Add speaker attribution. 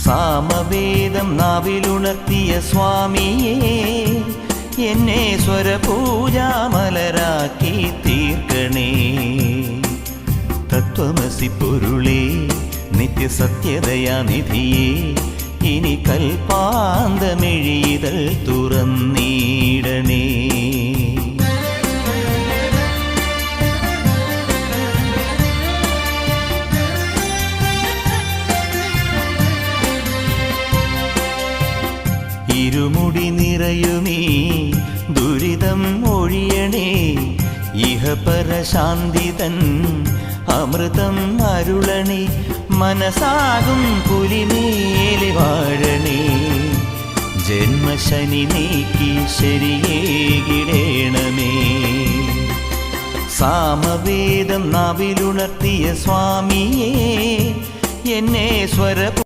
Speaker 1: സാമവേദം നാവിലുണർത്തിയ സ്വാമിയേ, എന്നെ സ്വരപൂജാമലരാക്കി തീർക്കണേ. തത്വമസി പൊരുളേ, നിത്യസത്യദയാനിധിയേ, ഇനി കൽപ്പാന്തമിഴിതൾ തുറന്നീടണേ. ഇരുമുടി നിറയുമീ ദുരിതം ഒഴിയണേ, ഇഹപരശാന്തിതൻ അമൃതം അരുളണേ. മനസാകും പുലിമേലെ വാഴണേ, ജന്മശനി നീക്കി ശരിയേകിടേണമേ. സാമവേദം നാവിലുണർത്തിയ സ്വാമിയേ, എന്നെ സ്വര